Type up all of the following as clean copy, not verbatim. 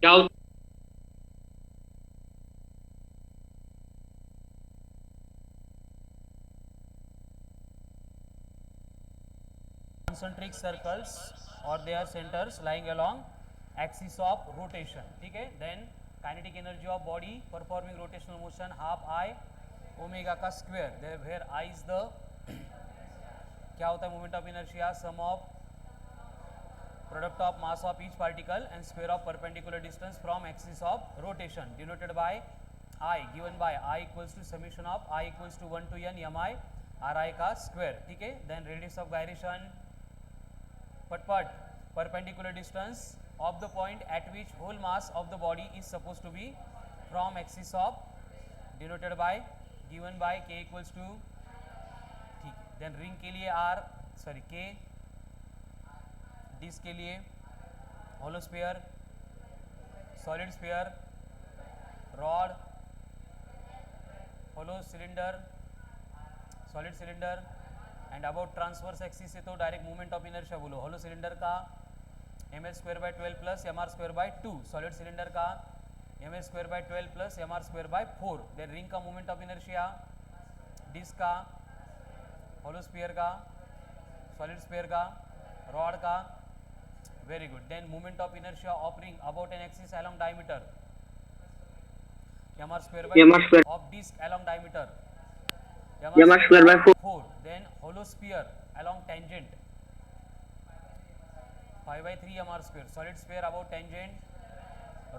क्या होता concentric circles or their centers lying along axis of rotation. ठीक है, then kinetic energy of body performing rotational motion half I omega का square, there where I is the क्या होता है moment of inertia, sum of product of mass of each particle and square of perpendicular distance from axis of rotation, denoted by I, given by I equals to summation of I equals to 1 to n mi ri का square. ठीक है, then radius of gyration but perpendicular distance of the point at which whole mass of the body is supposed to be from axis of, denoted by given by k equals to, ठीक है, then ring के लिए r sorry k, disc के लिए hollow sphere, solid sphere, rod, hollow cylinder, solid cylinder and about transverse axis से तो direct movement of inertia बोलो, hollow cylinder का m l square by 12 plus m are square by 2, solid cylinder का m l square by 12 plus m are square by 4, then ring का movement of inertia, disc का, hollow sphere का, solid sphere का, rod का, very good, then moment of inertia of ring about an axis along diameter m r square by M R 12 square of disc along diameter M are square by 4 4, then hollow sphere along tangent 5 by 3 m r square, solid sphere about tangent,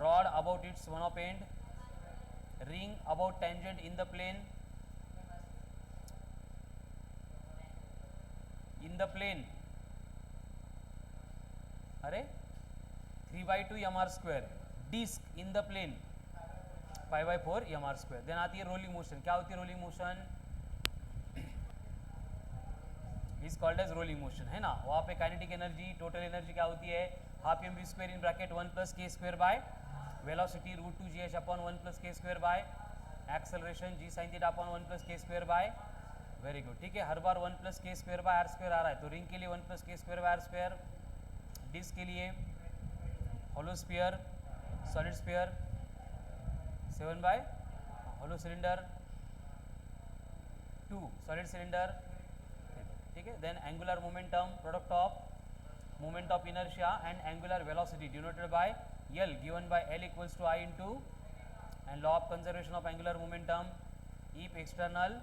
rod about its one of end, ring about tangent in the plane, in the plane, अरे 3 by 2 m r square, disc in the plane 5 by 4 m r square. Then आती है rolling motion. क्या होती है rolling motion? Is called as rolling motion, है ना. वहाँ पे काइनेटिक एनर्जी, टोटल एनर्जी क्या होती है? Half m v square in bracket 1 plus k square by velocity root 2 g h upon 1 plus k square by acceleration g sine theta upon 1 plus k square by. Very good. ठीक है, हर बार 1 plus k square by r square आ रहा है, तो ring के लिए 1 plus k square by r square, disc के लिए hollow sphere, solid sphere 7 by hollow cylinder 2 solid cylinder. ठीक है, then angular momentum product of moment of inertia and angular velocity denoted by L, given by L equals to I into and law of conservation of angular momentum if external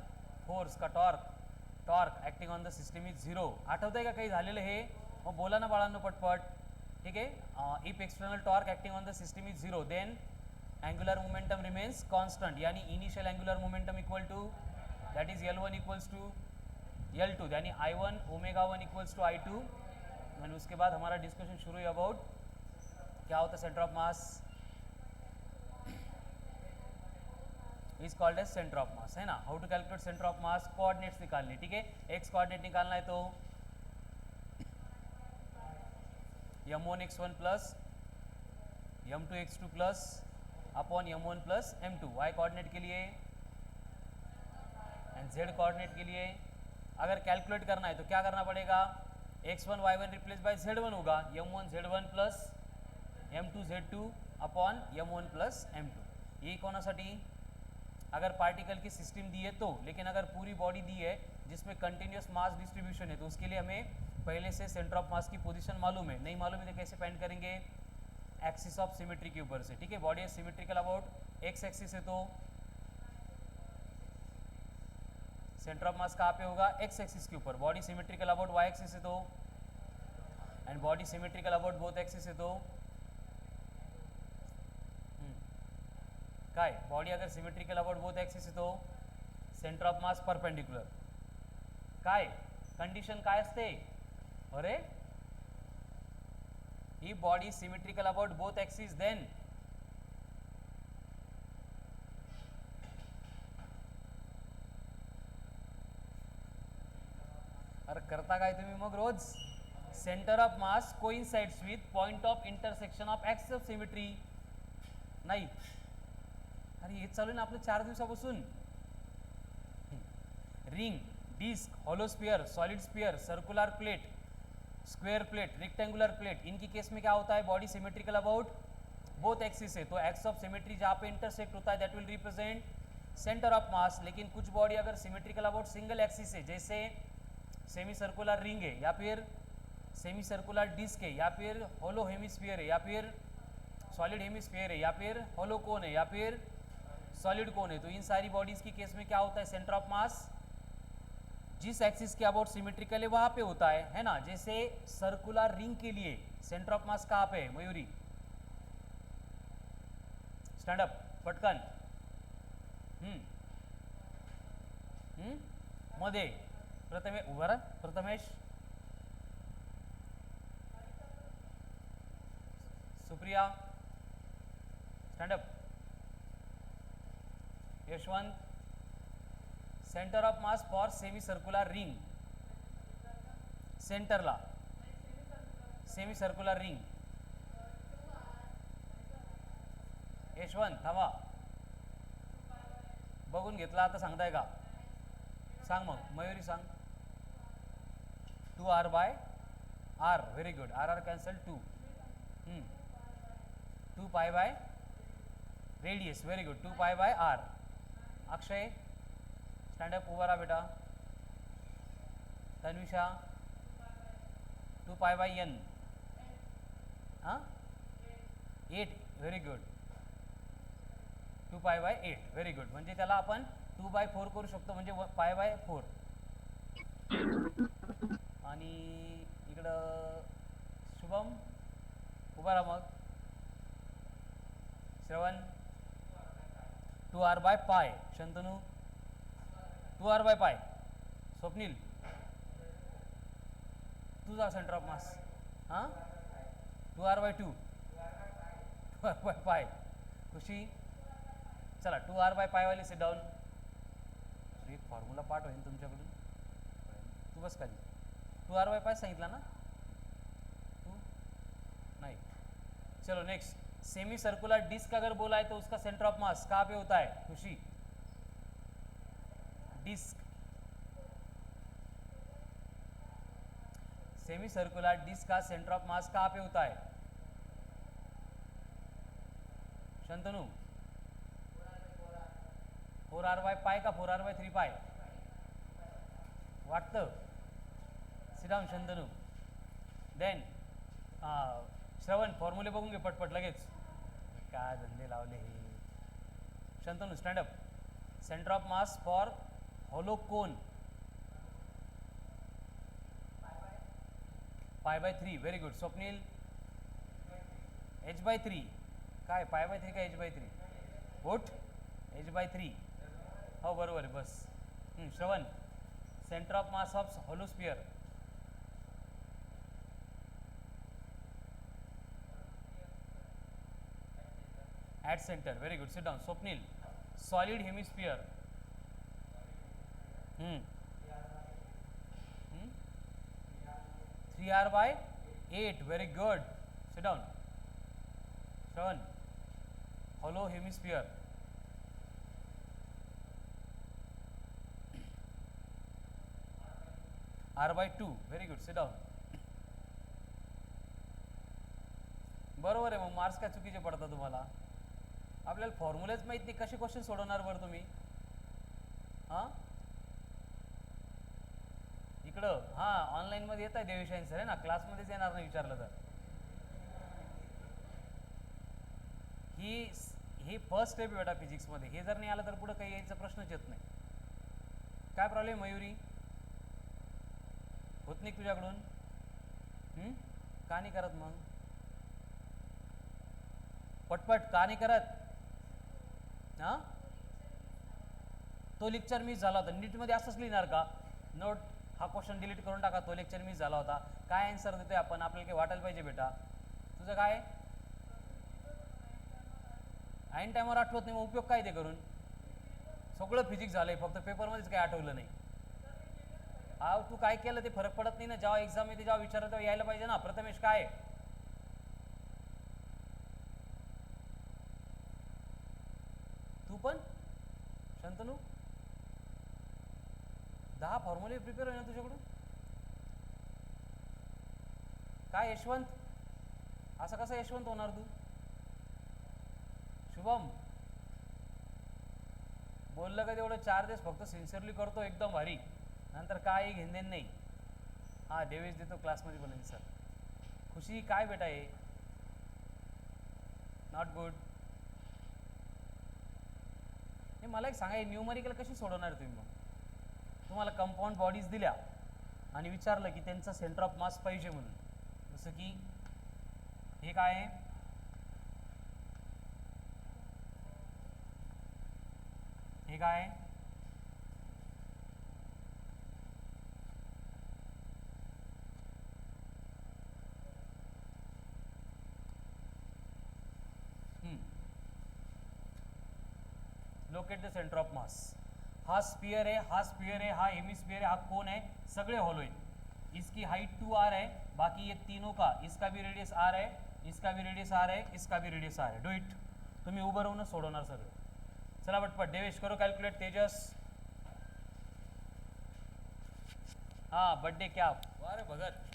force का torque acting on the system is zero. आठवत आहे का काही झालेलं हे? मग बोला ना बाळांनो पटपट. ठीक आहे, if external torque acting on the system is zero then angular momentum remains constant, यानी initial angular momentum equal to that is L1 equals to L2, यानी I1 omega 1 equals to I2. And उसके बाद हमारा discussion शुरू हुई about क्या होता है centre of mass, is called as centre of mass, है ना. How to calculate centre of mass? Coordinates निकालने. ठीक है, एक्स कोऑर्डिनेट निकालना है तो m1 x1 plus m2 x2 plus upon m1 plus m2 y coordinate के लिए एंड z कोऑर्डिनेट के लिए. अगर कैलकुलेट करना है तो क्या करना पड़ेगा? x1 y1 replace by z1 होगा, m1 z1 plus m2 z2 upon m1 plus m2. ये कोणासाठी? अगर पार्टिकल की सिस्टम दी है तो, लेकिन अगर पूरी बॉडी दी है जिसमें कंटिन्यूस मास डिस्ट्रीब्यूशन है तो उसके लिए हमें पहले से सेंटर ऑफ मास की पोजीशन मालूम है. नहीं मालूम है तो कैसे फाइंड करेंगे? एक्सिस ऑफ सिमेट्री के ऊपर से. ठीक है, body symmetrical about x axis है तो सेंटर ऑफ मास कहाँ पे होगा? एक्स एक्सिस के ऊपर. Body symmetrical about Y axis है तो, and body symmetrical about both axis है तो काय बॉडी अगर सिमेट्रिकल अबाउट बोथ एक्सिस है तो सेंटर ऑफ मास परपेंडिकुलर. काय कंडिशन काय असते? अरे ही body symmetrical about both axis then अरे करता काय तुम्ही मग रोज? Centre of mass coincides with point of intersection of axis of symmetry. नाही, अरे हेच चालू आहे ना आपलं 4 दिवसापासून. Ring, disc, hollow sphere, solid sphere, circular plate, square plate, rectangular plate, इनकी केस में क्या होता है? Body symmetrical about both axis है, तो एक्स ऑफ सिमेट्री जहाँ पे इंटरसेक्ट होता है that will represent centre of मास। लेकिन कुछ बॉडी अगर सिमेट्रिकल अबाउट सिंगल एक्सिस है, जैसे सेमी सर्कुलर रिंग है, या फिर सेमी सर्कुलर डिस्क है, या फिर होलो हेमिस्फीयर है, या फिर सॉलिड हेमिस्फीयर है, या फिर होलो कोन है, या फिर सॉलिड कोन है, तो इन सारी बॉडीज की केस में क्या होता है, सेंटर ऑफ मास जिस एक्सिस के अबाउट सिमेट्रिकल है वहां पे होता है ना। जैसे सर्कुलर रिंग के लिए सेंटर ऑफ मास कहाँ पे है मयूरी? स्टैंड अप पटकन। मध्ये प्रथमे उभा राहा, Prathamesh, Supriya, stand up, Yashwant. Centre of mass for semi circular ring, सेंटरला सेमी सर्कुलर रिंग। यशवंत थांबा, बघून घेतला आता सांगताय का? सांग मग मयुरी सांग. 2r by r, very good, r cancel 2, 2 pi by radius, very good, 2 pi by r. Akshay stand up, उभा रहा बेटा. तन्विषा 2 pi by n, हाँ 8, very good, 2 pi by 8, very good. म्हणजे त्याला आपण 2 by 4 करू शकतो, म्हणजे pi by 4. आणि इकडं शुभम उभा राहा मग. श्रवण 2r by pi. Shantanu 2r by pi. Swapnil तुझा सेंटर ऑफ मास, हां 2r by 2, 2r by pi. खुशी चला 2r by pi वाली सिट डाऊन. एक फॉर्म्युला पाठ होईल तुमच्याकडून, तू बस खाली. 2r by pi सांगितला ना तू? नहीं. चलो नेक्स्ट. सेमी सर्कुलर डिस्क अगर बोला है तो उसका सेंटर ऑफ मास कहाँ पे होता है खुशी? डिस्क, सेमी सर्कुलर डिस्क का सेंटर ऑफ मास कहाँ पे होता है? शंतनु 4r by pi का 4r by 3 pi वाटतं? Sit down Shantanu. Then Shravan फॉर्म्युले बघून घे पटपट लगेच. काय धंदे लावले हे. Shantanu stand up. Centre of mass for hollow cone pi by 3, very good. Swapnil h/3. काय पाय बाय 3 का h/3? उठ, h/3. हो बरोबर आहे बस. Shravan centre of mass of hollow sphere. At center, very good, sit down. Swapnil solid hemisphere. 3r by 8, very good, sit down. Shravan hollow hemisphere. r by 2, very good, sit down. बरोबर आहे. मग marks काय चुकीचे पडतात तुम्हाला? आपल्याला फॉर्म्युलाच माहित नाही, कसे क्वेश्चन सोडवणार बरं तुम्ही? हां इकडं हां ऑनलाईनमध्ये येत आहे देवीशाईन सर आहे ना, क्लासमध्येच येणार नाही विचारलं तर. ही फर्स्ट स्टेप आहे बेटा फिजिक्समध्ये. हे जर नाही आलं तर पुढं काही यायचा प्रश्नच येत नाही. काय प्रॉब्लेम मयुरी? होत नाही तुझ्याकडून? का नाही करत मग पटपट? का नाही करत? हां तो लेक्चर मिस झाला होता. नीटमध्ये असंच लिहिणार का? नोट हा क्वेश्चन डिलीट करून टाका, तो लेक्चर मिस झाला होता. काय आन्सर देतोय आपण? आपल्याला काही वाटायला पाहिजे बेटा. तुझं काय ऐन टायमावर आठवत नाही, मग उपयोग काय ते करून? सगळं फिजिक्स झालंय, फक्त पेपरमध्येच काही आठवलं नाही. हा तू काय केलं ते फरक पडत नाही ना. जेव्हा एक्झाम येते, जेव्हा विचारलं तेव्हा यायला पाहिजे ना. प्रथमेश काय तू पण? शंतनू 10 फॉर्म्युले प्रिपेअर होईल ना तुझ्याकडून? काय यशवंत असं कसं यशवंत होणार तू? शुभम बोललं का तेवढं 4 दिवस फक्त सिन्सिअरली करतो एकदम भारी, नंतर काही घेणदेण नाही. हां देवेश देतो क्लासमध्ये बोलेन सर. खुशी काय बेटा आहे, नॉट गुड. हे मला एक सांगा, न्यूमरिकल कशी सोडवणार तुम्ही? मग तुम्हाला कंपाऊंड बॉडीज दिल्या आणि विचारलं की त्यांचा सेंटर ऑफ मास पाहिजे म्हणून, जसं की हे काय आहे, हे काय आहे, लोकेट द सेंटर ऑफ मास. हा स्पीयर है, हा स्पीयर है, हा हेमिस्फीयर है, हा कोन है, सगळे हॉलो आहेत. इसकी हाइट 2r है, बाकी ये तीनों का, इसका भी रेडियस r है, इसका भी रेडियस r है, इसका भी रेडियस r है. Do it. तुम्ही उभं राहूनच सोडवणार सगळं. चला पटपट देवेश करो कॅल्क्युलेट. तेजस हाँ बर्थडे क्या, अरे भगत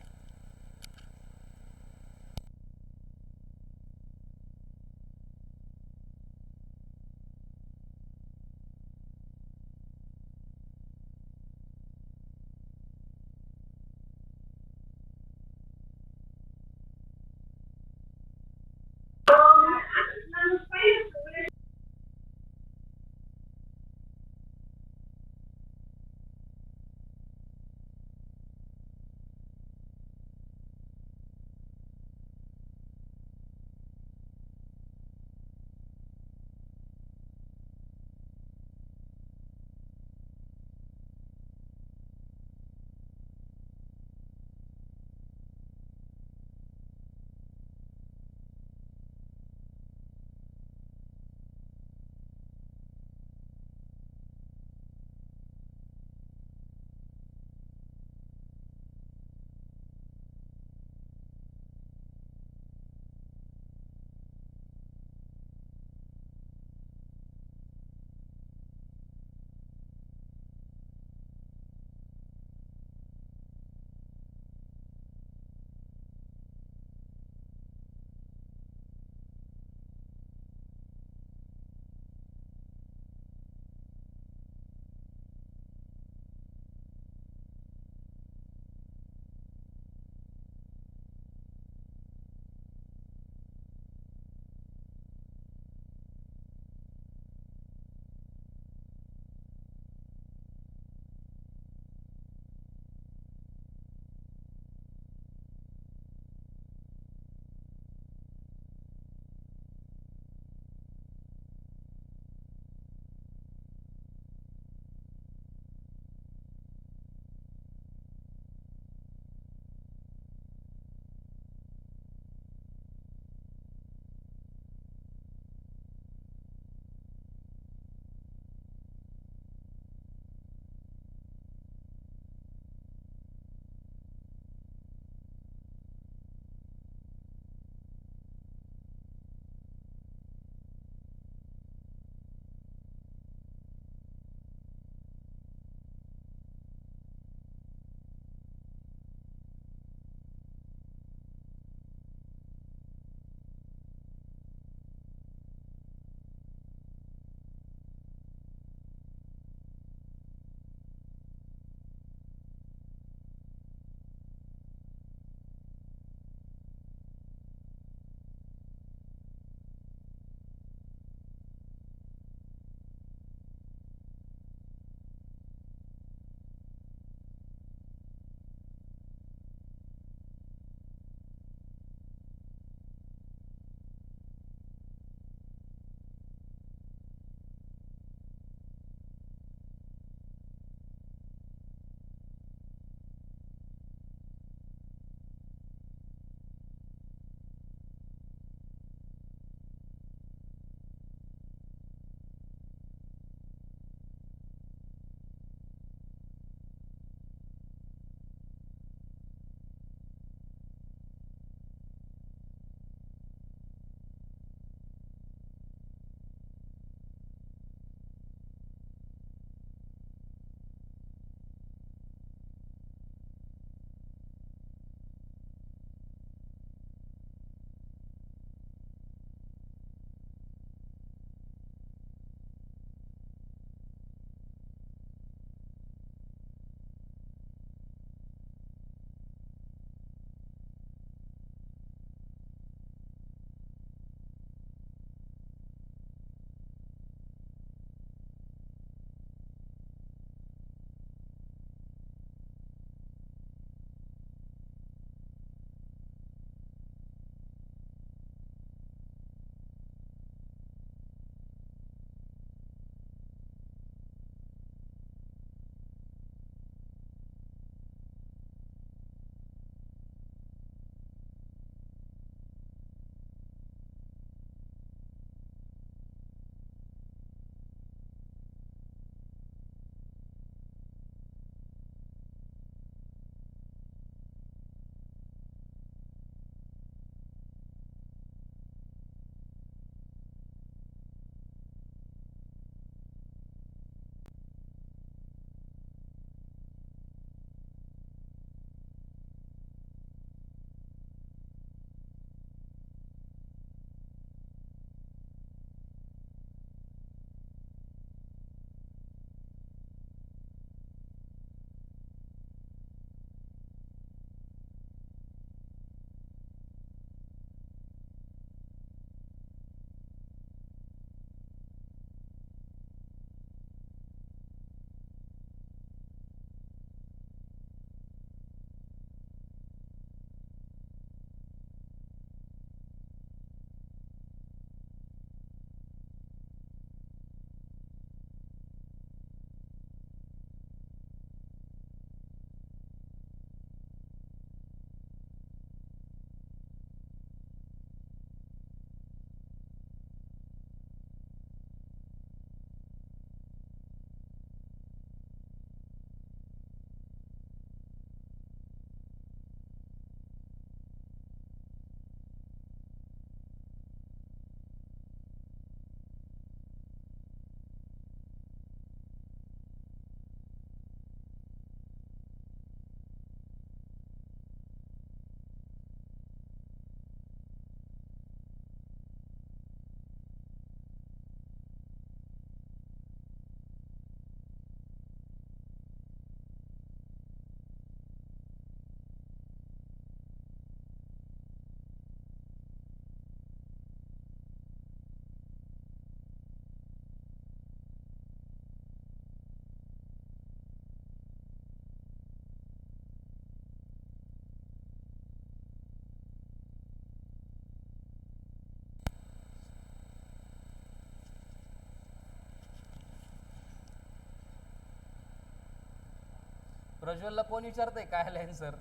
प्रज्वलला कोण विचारतंय काय आलं आन्सर,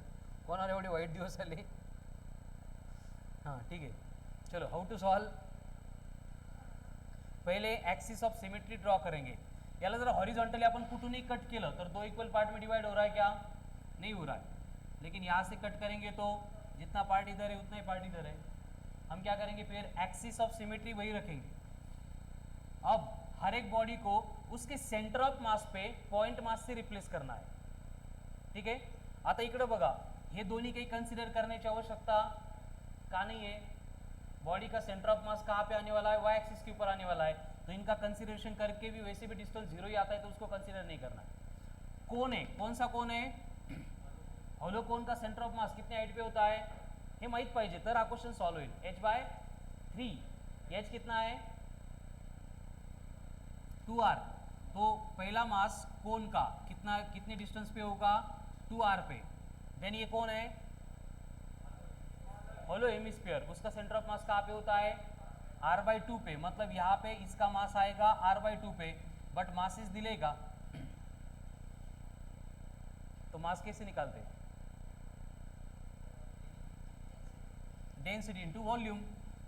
कोणाला एवढे वाईट दिवस आले. हां ठीक आहे, चलो हाउ टू सॉल्व. पहले एक्सिस ऑफ सिमेट्री ड्रॉ करेंगे. याला जरा हॉरिजॉन्टली अपन कुठूनही कट केलं तर 2 इक्वल पार्ट में डिवाइड हो रहा है क्या, नहीं हो रहा है. लेकिन यहाँ से कट करेंगे तो जितना पार्ट इधर है उतना ही पार्ट इधर है. हम क्या करेंगे फिर, एक्सिस ऑफ सिमेट्री वही रखेंगे. अब हर एक बॉडी को उसके सेंटर ऑफ मास पे पॉइंट मास से रिप्लेस करना है. ठीक है. आता इकडे बघा, हे दोन्ही काही कन्सिडर करण्याची आवश्यकता का नहीं है. बॉडी का सेंटर ऑफ मास कहाँ पे आने वाला है, वाई एक्सिस के ऊपर आने वाला है. तो इनका कंसिडरेशन करके भी वैसे भी डिस्टेंस 0 ही आता है, तो उसको कंसिडर नहीं करना. कोन है, कौन सा कोन है, हॉलो कोन का सेंटर ऑफ मास कितने हाइट पे होता है हे माहित पाहिजे तर हा क्वेश्चन सॉल्व होईल. h/3. h कितना है 2r. तो पहला मास कोन का कितने डिस्टेंस पे होगा 2r पे. देन ये कौन है होलो हेमिस्फीयर, उसका सेंटर ऑफ मास कहाँ पे होता है r/2 पे. मतलब यहाँ पे इसका मास आएगा r/2 पे, बट मासेस दिलेगा. तो मास कैसे निकालते हैं, डेंसिटी इंटू वॉल्यूम.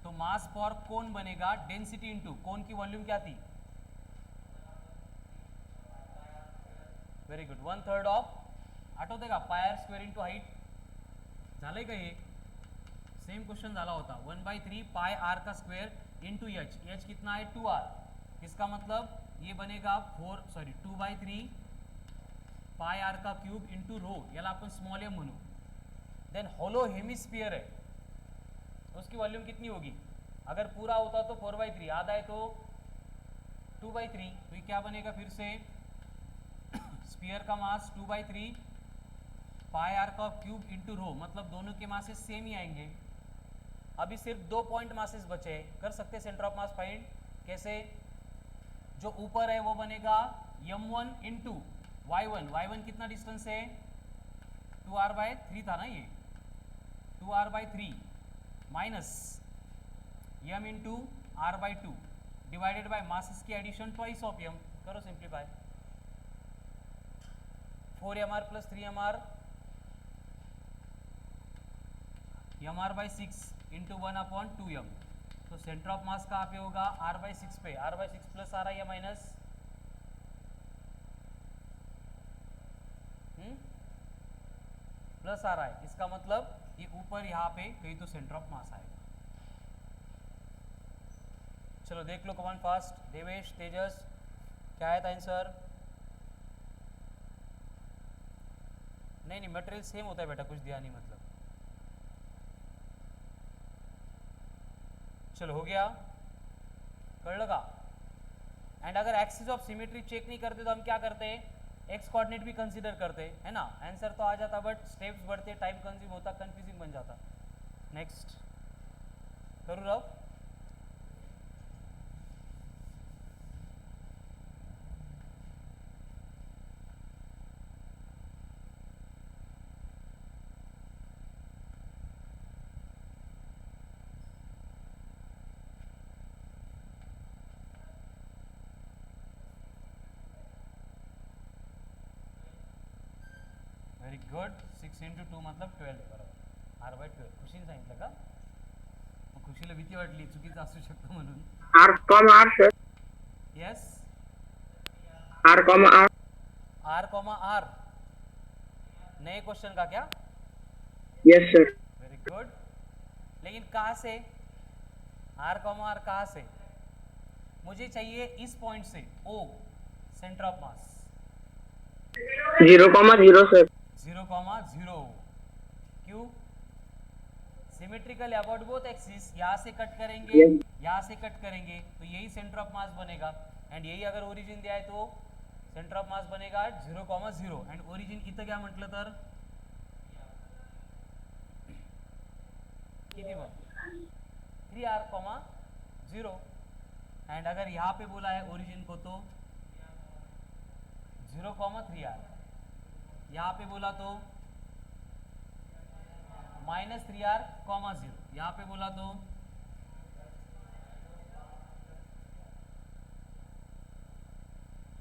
तो मास फॉर कोन बनेगा डेंसिटी इंटू कोन की वॉल्यूम क्या थी, व्हेरी गुड, 1/3 ऑफ, आठवते का, पायर स्क्वेअर इंटू हाइट. झालंय का हे, सेम क्वेश्चन झाला होता. 1/3 पाई आर का स्क्वेअर इंटू एच. एच कितना है 2r. इसका मतलब ये बनेगा 2/3 पाई आर का क्यूब इंटू रो, याला आपण स्मॉल एम म्हणू. देन होलो हेमिस्फीयर है, उसकी वॉल्यूम कितनी होगी, अगर पूरा होता तो 4/3, आधा है तो 2/3. तो ये क्या बनेगा फिर से, स्फीयर का मास 2/3 पाई आर का क्यूब इंटू रो, मतलब दोनों के मासेस सेम ही आएंगे. अभी सिर्फ 2 पॉइंट मासेस बचे हैं, कर सकते सेंटर ऑफ मास फाइंड. कैसे, जो ऊपर है वो बनेगा m1 इंटू y1. y1 कितना डिस्टेंस है 2r/3 था ना, ये 2r/3 minus m into r/2 divided by masses की एडिशन ट्वाइस ऑफ m. करो simplify, 4mr plus 3mr mr/6 into 1/2m. तो सेंटर ऑफ मास कहाँ पे होगा r/6 पे. r/6 प्लस आ रहा है या माइनस, प्लस आ रहा है. इसका मतलब ये ऊपर यहाँ पे कहीं तो सेंटर ऑफ मास आएगा. चलो देख लो कमान फास्ट. देवेश, तेजस, क्या है था आंसर. नहीं मटेरियल सेम होता है बेटा, कुछ दिया नहीं मतलब. चलो हो गया, कळलं का. एंड अगर एक्सिस ऑफ सिमेट्री चेक नहीं करते तो हम क्या करते हैं, एक्स कोऑर्डिनेट भी कंसीडर करते है ना. आंसर तो आ जाता, बट स्टेप्स बढ़ते, टाइम कंज्यूम होता, कंफ्यूजिंग बन जाता. नेक्स्ट करूँ रब. Very good. 6 इंटू 2 मतलब 12 बरोबर, r/12. खुशीने सांगितलं का, मग खुशीला भीती वाटली चुकीचं असू शकतं म्हणून. r, sir. Yes, r, r, नए क्वेश्चन का क्या, यस सर. Very good. लेकिन कहाँ से r, कहाँ से, मुझे चाहिए इस पॉइंट से O, centre of mass 0,0 sir. 0,0. क्यों, सिमेट्रिकल अबाउट बोथ एक्सिस. यहाँ से कट करेंगे, यहाँ से कट करेंगे, तो यही सेंटर ऑफ मास बनेगा. एंड यही अगर ओरिजिन दिया है तो सेंटर ऑफ मास बनेगा 0,0. एंड ओरिजिन इथं क्या म्हटलं तर किती मग 3r,0. एंड अगर यहाँ पे बोला है ओरिजिन को तो 0,3r. यहाँ पे बोला तो -3r,0. यहाँ पे बोला तो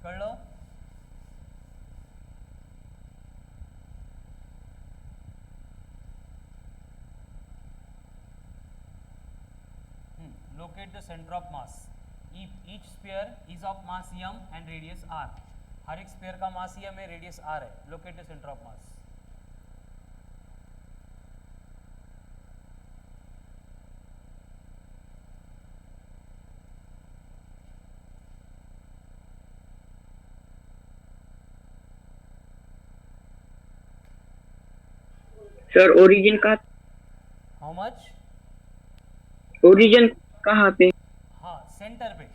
कळलं. locate the center of mass. Each sphere is of mass m and radius r. हर एक स्फीयर का मास m है, रेडियस r है. Locate the center of mass. Sir origin का हाउ मच? ओरिजिन कहाँ पे? हाँ, सेंटर पे.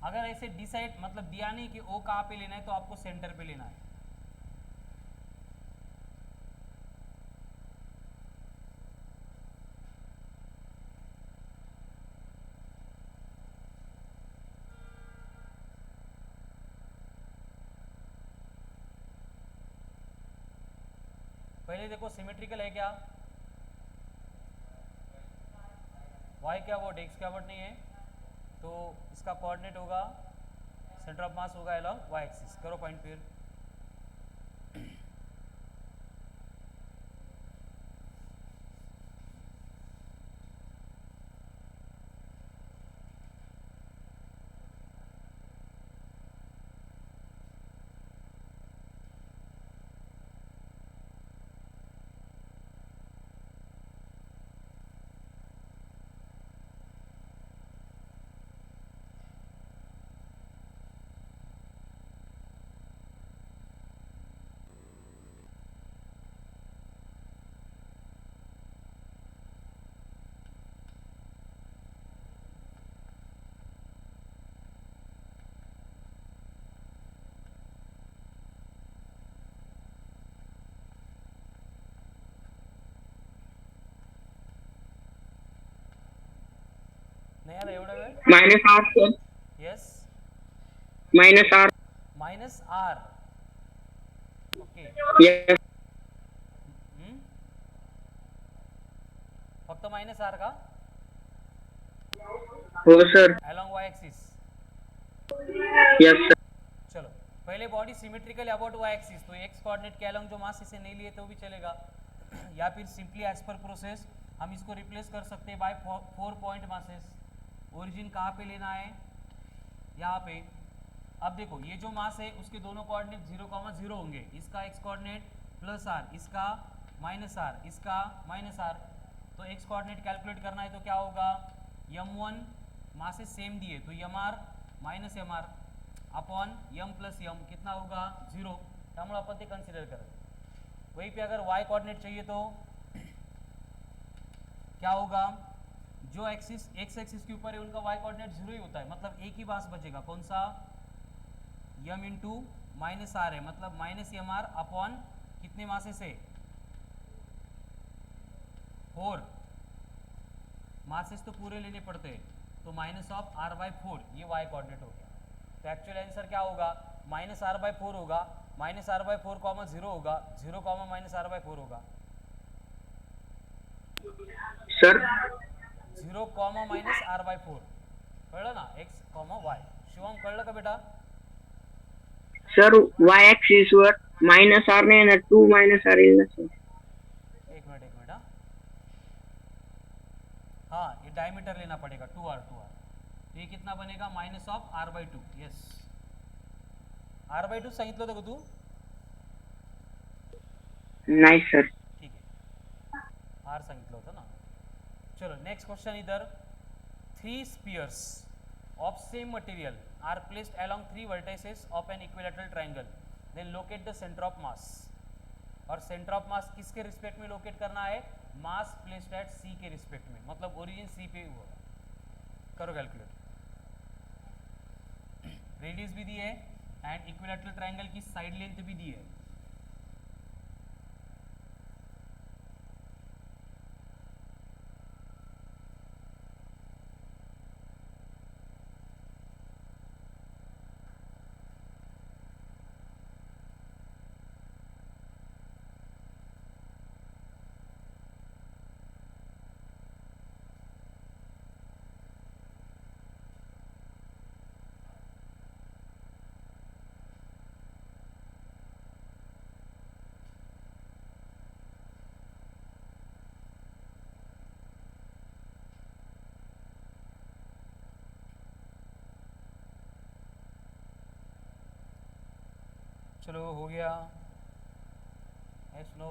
अगर ऐसे डिसाइड मतलब दिया नहीं कि ओ कहाँ पे लेना है तो आपको सेंटर पे लेना है. पहले देखो सिमेट्रिकल है क्या? वाई क्या वर्ड, एक्स क्या वर्ड नहीं है, तो इसका कोऑर्डिनेट होगा, सेंटर ऑफ मास होगा अलोंग वाई एक्सिस. करो पॉइंट फिर. नहीं आला एवढा वेळ. -r sir. Yes, -r. Minus R. Okay. Yes. फक्त माइनस आर का हो sir. Along Y axis. Yes sir. चलो पहले body symmetrical about Y axis, तो एक्स कोऑर्डिनेट के अलोंग जो मास इसे नहीं लिए तो भी चलेगा. या फिर सिंपली एज पर प्रोसेस हम इसको रिप्लेस कर सकते हैं बाय 4 पॉइंट मासेस. ओरिजिन कहाँ पे लेना है? यहाँ पे. अब देखो ये जो मास है उसके दोनों कोऑर्डिनेट 0,0 होंगे. इसका एक्स कोऑर्डिनेट प्लस आर, इसका माइनस आर, इसका माइनस आर. तो एक्स कोऑर्डिनेट कैलकुलेट करना है तो क्या होगा, m1 मासेस सेम दिए तो mr minus mr upon m plus m कितना होगा 0. त्यामुळे आपण ते कन्सिडर करें. वहीं पे अगर y कोऑर्डिनेट चाहिए तो क्या होगा, जो एक्सिस एक्स एक्सिस के ऊपर है उनका y कोऑर्डिनेट 0 ही होता है. मतलब एक ही मास बचेगा, कौन सा, m इंटू माइनस आर है, मतलब माइनस mr अपॉन कितने मासेस है 4. मासेस तो पूरे लेने पड़ते हैं, तो माइनस ऑफ r बाई 4 ये y कोऑर्डिनेट हो गया. तो एक्चुअल आंसर क्या होगा, माइनस आर बाई 4 होगा, माइनस आर बाई 4 कॉमा 0 होगा, 0 कॉमा माइनस आर बाई 4 होगा. Sir 0 comma minus R by 4. कळलं ना, एक्स कॉमा वाय. शिवम कळलं का बेटा? सर वाय ऍक्सिस वर -r ने ना 2 -r येईल ना सर. एक मिनट. हाँ ये डायमीटर लेना पड़ेगा 2r. तो ये कितना बनेगा, minus of r by 2. Yes, r by 2 सांगितलं होतं का तू? नाही सर. ठीक आहे, r सांगितलं होतं ना. चलो नेक्स्ट क्वेश्चन. इधर 3 spheres of same material are placed along 3 vertices of an equilateral triangle. Then locate the center of mass. और सेंटर ऑफ मास किसके रिस्पेक्ट में लोकेट करना है, मास प्लेस्ड एट सी के रिस्पेक्ट में, मतलब ओरिजिन सी पे होगा. करो कैलकुलेट. रेडियस भी दी है एंड इक्विलैटरल ट्रायंगल की साइड लेंथ भी दी है. चलो हो गया। नो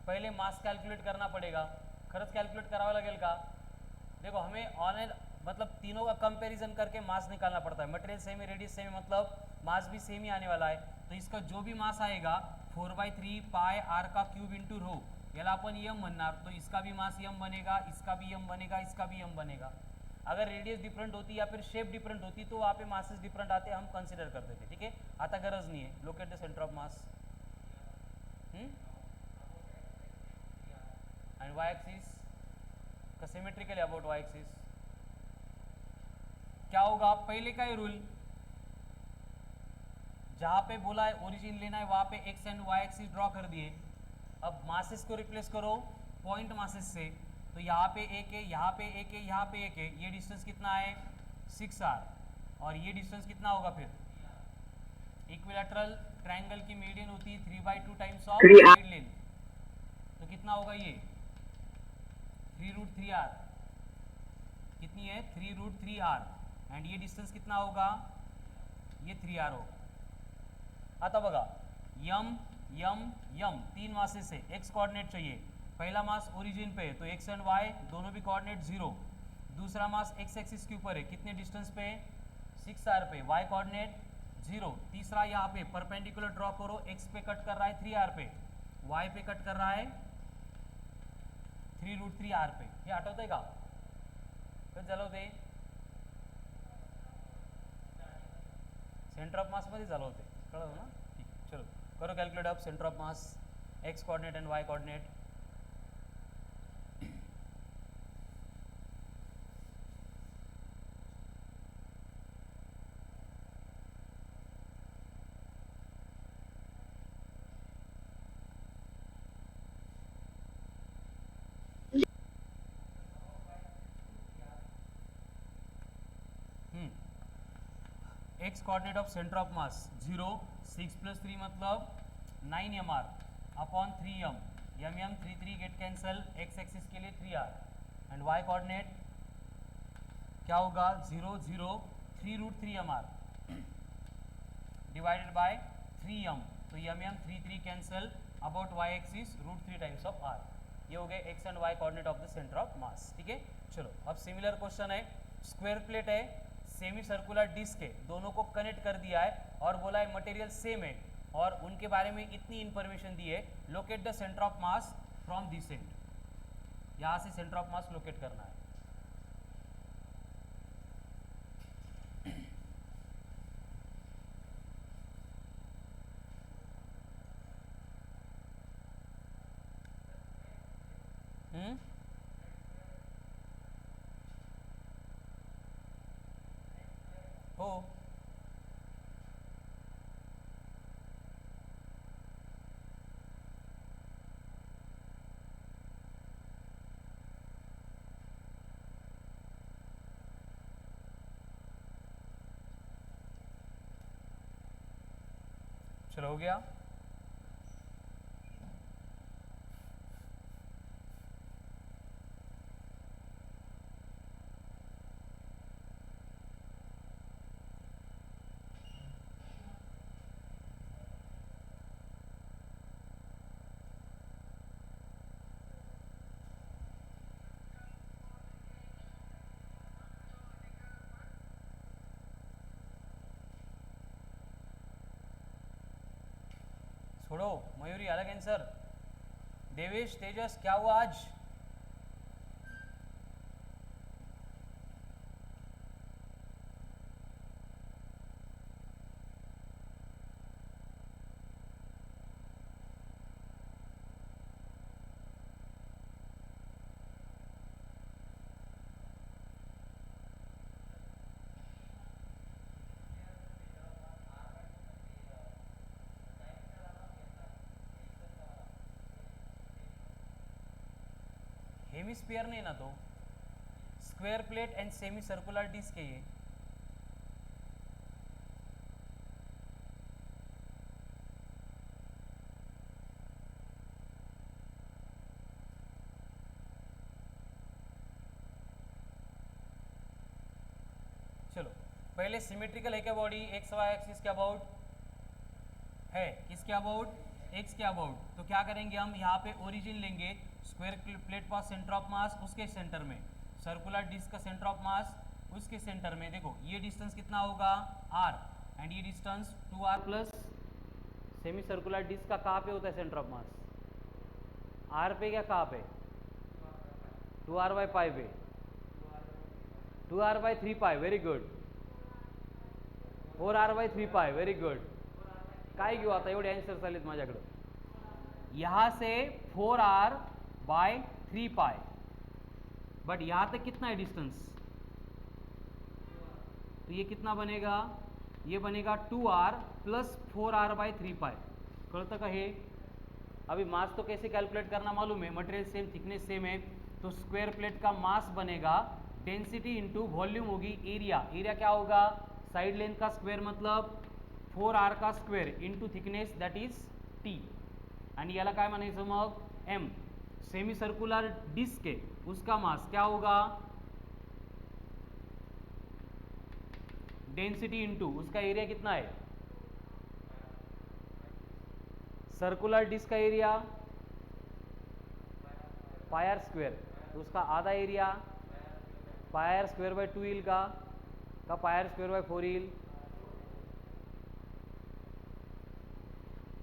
पहिले मास कॅल्क्युलेट करना पडेगा. खरंच कॅल्क्युलेट करावं लागेल का? देखो हमें ऑन मतलब तीनों का कंपैरिजन करके मास निकालना पड़ता है. मटेरियल सेम है, रेडियस सेम है, मतलब मास भी सेम ही आने वाला है. तो इसका जो भी मास आएगा 4/3 पाई आर का क्यूब इंटू रो, याला आपण यम म्हणणार. तो इसका भी मास यम बनेगा, इसका भी यम बनेगा, इसका भी यम बनेगा. अगर रेडियस डिफरेंट होती या फिर शेप डिफरेंट होती तो वहाँ पे मासेस डिफरेंट आते, हम कंसिडर करते थे. ठीक है, आता गरज नहीं है. Locate the centre of mass and Y axis का सिमेट्रिकली अबाउट वाई एक्सिस. क्या होगा? पहले का ही रूल, जहां पे बोला है ओरिजिन लेना है वहां पे X and Y axis draw कर दिए. अब मासेस को रिप्लेस करो पॉइंट मासेस से. तो यहाँ पे एक है, यहाँ पे एक है, यहाँ पे एक है. ये डिस्टेंस कितना है? 6r. और ये डिस्टेंस कितना होगा फिर? इक्विलैटरल ट्रायंगल की मीडियन होती है 3/2 times of 3r. Side length. तो कितना होगा ये? 3√3r. कितनी है? 3√3r. एंड ये डिस्टेंस कितना होगा? ये 3r होगा. आता बघा, यम यम यम तीन मासेस से एक्स कोऑर्डिनेट चाहिए. पहला मास ओरिजिन पे है तो एक्स एंड वाई दोनों भी कोऑर्डिनेट 0. दूसरा मास एक्स एक्सिस के ऊपर है, कितने डिस्टेंस पे? 6r पे. Y coordinate 0. तीसरा यहाँ पे परपेंडिकुलर ड्रॉ करो, एक्स पे कट कर रहा है 3r पे, वाई पे कट कर रहा है 3√3r पे. हे आठवतंय का? कसं झालं होते? सेंटर ऑफ मास मध्ये झालं होते, कळलं ना? ठीक, चलो करो calculate of centre of mass, X coordinate and Y coordinate. X coordinate of centre of mass 0. 6 + 3 मतलब 9mr upon 3m. m 3 get cancel. X axis के लिए 3r. एंड वाई कोऑर्डिनेट क्या होगा? 0 0 3√3mr डिवाइडेड बाय 3m. तो m 3 cancel. About Y axis √3 times of r. ये हो गए X and Y coordinate of the centre of mass. ठीक है, चलो अब सिमिलर क्वेश्चन है. स्क्वायर प्लेट है, सेमी सर्कुलर डिस्क है, दोनों को कनेक्ट कर दिया है और बोला है मटेरियल सेम है और उनके बारे में इतनी इंफॉर्मेशन दी है. Locate the centre of mass from this and. यहां से सेंटर ऑफ मास लोकेट करना है. हो चलो हो गया. छोड़ो मयूरी, अलग आंसर. देवेश, तेजस, क्या हुआ आज? हेमिस्फीयर नहीं ना, तो square plate and semi circular disc है ये. पहले सिमेट्रिकल है क्या बॉडी, एक्स वाई एक्सिस के अबाउट है, किसके अबाउट, एक्स के अबाउट। तो क्या करेंगे हम, यहाँ पे ओरिजिन लेंगे, स्क्वायर प्लेट पास सेंटर ऑफ मास उसके सेंटर में, सर्कुलर डिस्क का सेंटर ऑफ मास उसके सेंटर में। देखो ये डिस्टेंस कितना होगा r, एंड ये distance 2r plus semi circular disc का कहाँ पे होता है सेंटर ऑफ मास, r पे, क्या कहाँ पे, 2r/π पे, 2r/3π, very good, 4r/3π, very good. काय घेऊ आता, एवढे आन्सर्स आलेत माझ्याकडे। यहाँ से 4r/3π, बट यहाँ तक कितना है डिस्टेंस, तो ये कितना बनेगा, ये बनेगा 2r प्लस 4r/3π। कळतं का हे। अभी मास तो कैसे कैलकुलेट करना मालूम है, मटेरियल सेम, थिकनेस सेम है, तो स्क्वायर प्लेट का मास बनेगा डेंसिटी इंटू वॉल्यूम होगी एरिया, एरिया क्या होगा, साइड लेंथ का स्क्वायर मतलब 4r का square into thickness that is t, आणि याला काय म्हणायचं मग m। सेमी सर्कुलर डिस्क है उसका मास क्या होगा, डेंसिटी इंटू उसका एरिया कितना है, सर्कुलर डिस्क का एरिया पायर स्क्वायर, तो उसका आधा एरिया पायर स्क्वायर बाय 2 का pier square by 4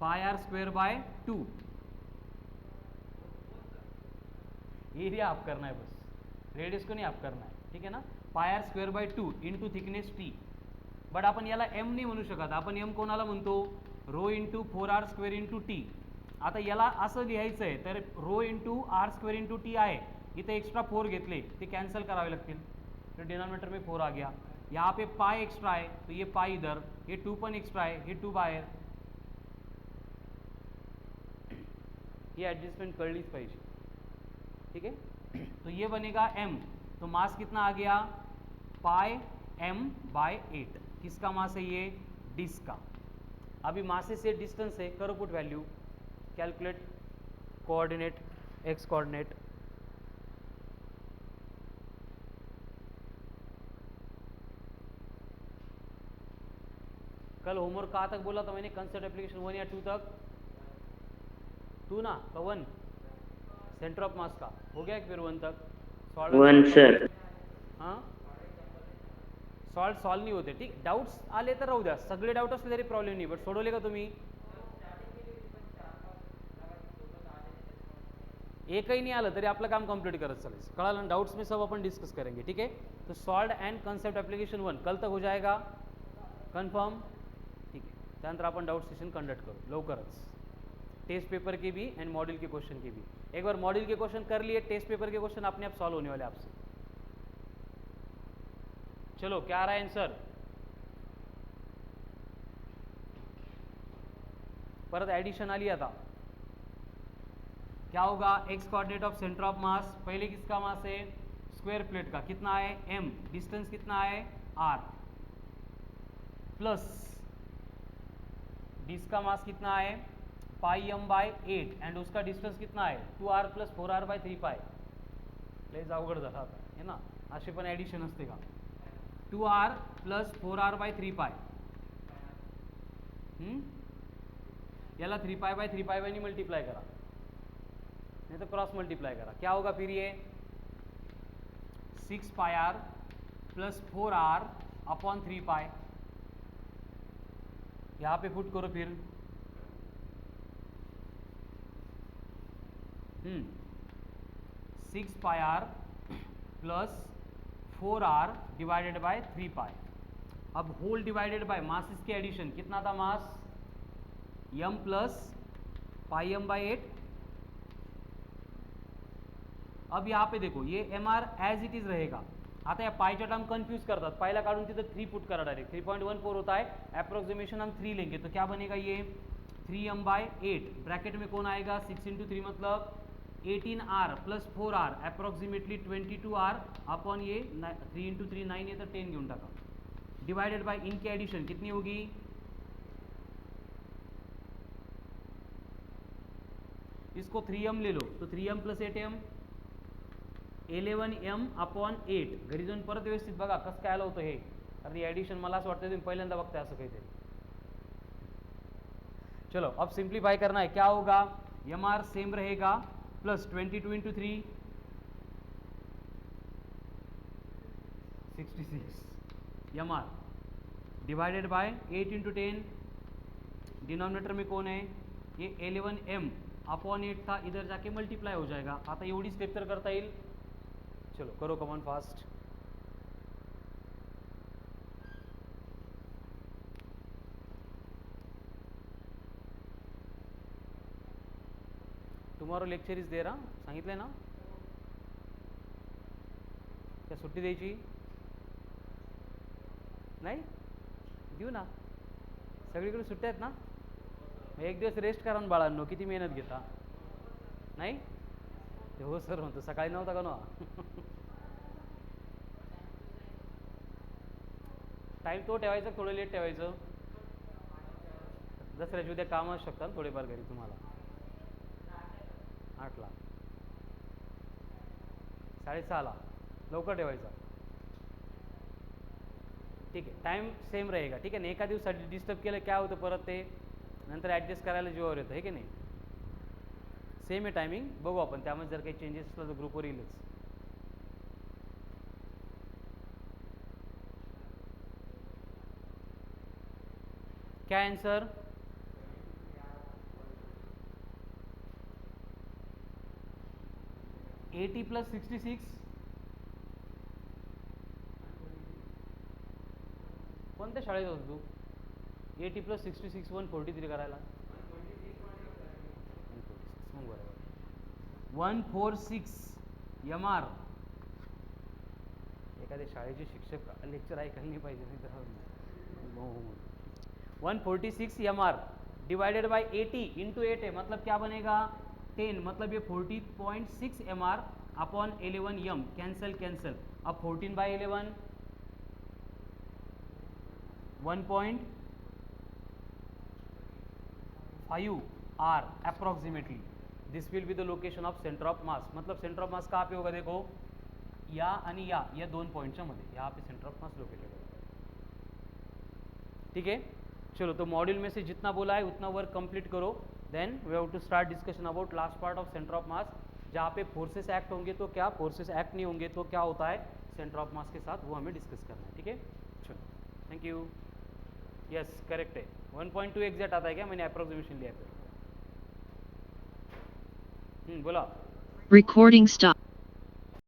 pier square by 2, area आप करना है बस, रेडियस को नहीं आप करना है, ठीक है ना। Pi R square by 2 into thickness T, but आपण याला m नाही म्हणू शकत, आपण m कोणाला म्हणतो, rho into 4r² into T. आता याला असं लिहायचं आहे तर rho into r² into T आहे, इथे एक्स्ट्रा 4 घेतले ते कॅन्सल करावे लागतील, तो डिनोमिनेटर में 4 आ गया, यहाँ पे पाई एक्स्ट्रा है तो ये पाई इधर, ये 2 पण एक्स्ट्रा है, ये 2 बाहेर, ये एडजस्टमेंट कळलीच पाहिजे, ठीक है। तो ये बनेगा m, तो मास कितना आ गया, पाई m/8, किसका मास है ये, डिस्क का। अभी मासे से डिस्टेंस है, करो put value, calculate coordinate, X coordinate, कल होमवर्क कहाँ तक बोला था मैंने, कंसेप्ट एप्लीकेशन 1 या 2 तक, 2 ना, का 1, सेंटर ऑफ मास का हो गया, फिर 1 तक, 1 सर। हाँ सॉल्व नाही होते, ठीक, डाउट्स आले तर राहू द्या, सगळे डाउट असले तरी प्रॉब्लेम नाही, बट सोडवले का तुम्ही, एकही नहीं आलं तरी आपलं काम कंप्लीट करत चालायचं, कळालं, डाउट्स में सब अपन डिस्कस करेंगे, ठीक है। तो सॉल्व एंड कंसेप्ट एप्लीकेशन 1 कल तक हो जाएगा, कंफर्म, ठीक है। त्यानंतर आपण डाउट सेशन कंडक्ट करू लवकरच, टेस्ट पेपर के भी एंड मॉड्यूल के क्वेश्चन के भी। एक बार मॉड्यूल के क्वेश्चन कर लिए, टेस्ट पेपर के क्वेश्चन अपने आप सॉल्व होने वाले आपसे। चलो क्या आ रहा है आंसर, परत एडिशन आली आता, क्या होगा, x coordinate of centre of मास, पहले किसका मास है, स्क्वायर प्लेट का, कितना है m, डिस्टेंस कितना है r, प्लस डिस्क का मास कितना है पाई m/8, एंड उसका डिस्टेंस कितना है 2r प्लस 4r/3π, लयच अवघड झाला आता है ना, असे पण ॲडिशन असते का, 2r प्लस 4r/3π, याला 3π/3π ने मल्टीप्लाई करा, नहीं तो क्रॉस मल्टीप्लाई करा, क्या होगा फिर ये 6πr प्लस 4r/3π, यहाँ पे पुट करो फिर, 6πr plus 4r divided by 3π, अब होल डिवाइडेड बाय मास, इसके एडिशन कितना था मास, m प्लस पाई m/8। अब यहाँ पे देखो ये mr एज इट इज रहेगा, आता या पाईच्या टर्म कन्फ्यूज करतात, पाईला काढून तिथं 3 पुट करा डायरेक्ट, 3.14 होता है, अप्रोक्सीमेशन हम 3 लेंगे, तो क्या बनेगा ये 3m/8, ब्रैकेट में कौन आएगा 6 × 3 मतलब 18r plus 4r approximately 22r upon ये 3 × 3 9 है तो 10 घेऊन टाका, डिवाइडेड बाय इनकी एडिशन कितनी होगी, इसको 3m ले लो तो 3m plus 8m 11m upon 8, घरी जाऊन परत व्यवस्थित बघा कसं काय आलं होतं हे, कारण ये एडिशन मला असं वाटतं तुम्ही पहिल्यांदा बघताय असं काहीतरी. चलो अब सिंप्लीफाई करना है. क्या होगा? एम आर सेम रहेगा plus 22 into 3 66 M R divided by 8 into 10. Denominator में कौन है? ये 11 एम अपॉन 8 था, इधर जाके मल्टीप्लाई हो जाएगा. आता एवढी स्टेप तर करता येईल. चलो करो come on fast. Tomorrow lecture is there. सांगितलंय ना? त्या सुट्टी द्यायची नाही? देऊ ना, सगळीकडे सुट्ट्या आहेत ना. एक दिवस रेस्ट करा ना बाळांनो, किती मेहनत घेता. नाही ते हो सर म्हणतो, सकाळी नव्हता का ना. टाईम तो ठेवायचा, थोडं लेट ठेवायचं. दसऱ्याची उद्या कामं असू शकतात थोडेफार घरी तुम्हाला. 8ला 6:30ला लवकर ठेवायचा. ठीक आहे, टाईम सेम रहेगा. ठीक आहे ना. एका दिवसासाठी डिस्टर्ब केलं काय होतं, परत ते नंतर ॲडजस्ट करायला जीवावर येतं, हे की नाही. सेम आहे टायमिंग. बघू आपण त्यामध्ये जर काही चेंजेस असला तर ग्रुपवर येईलच. क्या आंसर? Eighty plus 66. कोणत्या शाळेत होतो तू? 80 प्लस 66 143 करायला. 146 एम आर. एखाद्या शाळेचे शिक्षक लेक्चर ऐकायला नाही पाहिजे. 146 M R divided by 80 into 8 है, मतलब क्या बनेगा? 10, मतलब ये 40.6 M R upon 11 M. Cancel cancel. अब 14 by 11 1.5 R approximately. This will be the location of centre of mass. मतलब सेंटर ऑफ मास कहाँ पे होगा? देखो या आणि या दोन पॉइंटच्या मध्ये, यहाँ पे सेंटर ऑफ मास लोकेटेड है. ठीक है. चलो तो मॉड्यूल में से जितना बोला है उतना वर्क कंप्लीट करो. Then we have to start discussion about last part of centre of mass, जहाँ पे फोर्सेस एक्ट होंगे तो क्या, फोर्सेस एक्ट नहीं होंगे तो क्या होता है सेंटर ऑफ मास के साथ, वो हमें डिस्कस करना है. ठीक है. चलो थैंक यू. यस करेक्ट है. 1.2 एग्जैक्ट आता है क्या? मैंने अप्रोक्सीमेशन लिया फिर. बोला. Recording stop.